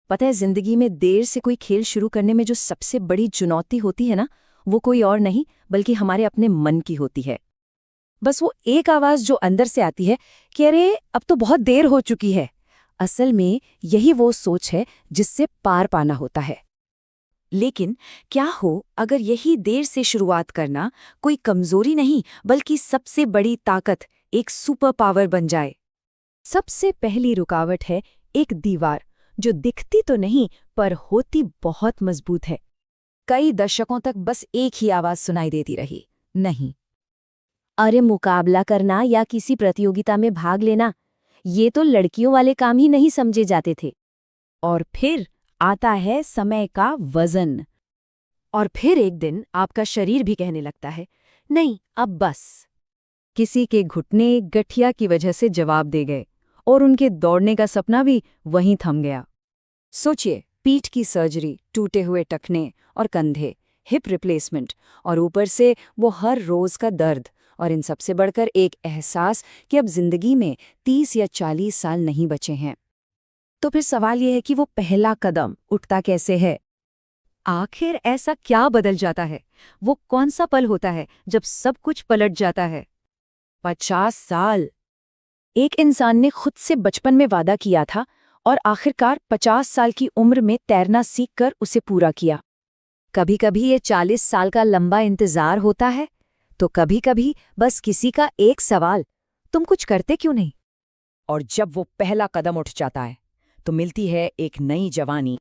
पता है, जिंदगी में देर से कोई खेल शुरू करने में जो सबसे बड़ी चुनौती होती है ना, वो कोई और नहीं बल्कि हमारे अपने मन की होती है। बस वो एक आवाज जो अंदर से आती है कि अरे अब तो बहुत देर हो चुकी है। असल में यही वो सोच है जिससे पार पाना होता है। लेकिन क्या हो अगर यही देर से शुरुआत करना कोई कमजोरी नहीं बल्कि सबसे बड़ी ताकत, एक सुपर पावर बन जाए। सबसे पहली रुकावट है एक दीवार जो दिखती तो नहीं पर होती बहुत मजबूत है। कई दशकों तक बस एक ही आवाज सुनाई देती रही, नहीं। अरे मुकाबला करना या किसी प्रतियोगिता में भाग लेना, ये तो लड़कियों वाले काम ही नहीं समझे जाते थे। और फिर आता है समय का वजन। और फिर एक दिन आपका शरीर भी कहने लगता है, नहीं अब बस। किसी के घुटने गठिया की वजह से जवाब दे गए और उनके दौड़ने का सपना भी वहीं थम गया। सोचिए, पीठ की सर्जरी, टूटे हुए टखने और कंधे, हिप रिप्लेसमेंट, और ऊपर से वो हर रोज का दर्द, और इन सबसे बढ़कर एक एहसास कि अब जिंदगी में 30 या 40 साल नहीं बचे हैं। तो फिर सवाल यह है कि वो पहला कदम उठता कैसे है? आखिर ऐसा क्या बदल जाता है? वो कौन सा पल होता है जब सब कुछ पलट जाता है? 50 साल। एक इंसान ने खुद से बचपन में वादा किया था और आखिरकार 50 साल की उम्र में तैरना सीखकर उसे पूरा किया। कभी कभी ये 40 साल का लंबा इंतजार होता है, तो कभी कभी बस किसी का एक सवाल, तुम कुछ करते क्यों नहीं? और जब वो पहला कदम उठ जाता है तो मिलती है एक नई जवानी।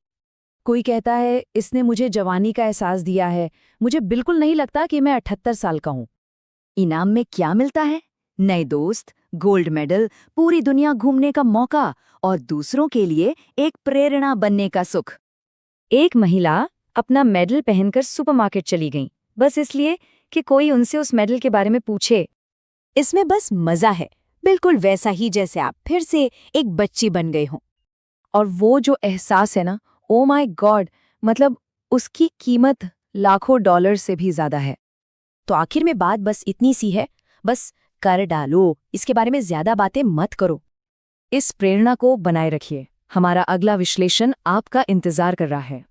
कोई कहता है, इसने मुझे जवानी का एहसास दिया है, मुझे बिल्कुल नहीं लगता कि मैं 78 साल का हूं। इनाम में क्या मिलता है? नए दोस्त, गोल्ड मेडल, पूरी दुनिया घूमने का मौका और दूसरों के लिए एक प्रेरणा बनने का सुख। एक महिला अपना मेडल पहनकर सुपरमार्केट चली गई, बस इसलिए कि कोई उनसे उस मेडल के बारे में पूछे। इसमें बस मजा है, बिल्कुल वैसा ही जैसे आप फिर से एक बच्ची बन गए हों। और वो जो एहसास है ना, ओ माय गॉड, मतलब उसकी कीमत लाखों डॉलर से भी ज्यादा है। तो आखिर में बात बस इतनी सी है, बस कर डालो, इसके बारे में ज्यादा बातें मत करो। इस प्रेरणा को बनाए रखिए। हमारा अगला विश्लेषण आपका इंतजार कर रहा है।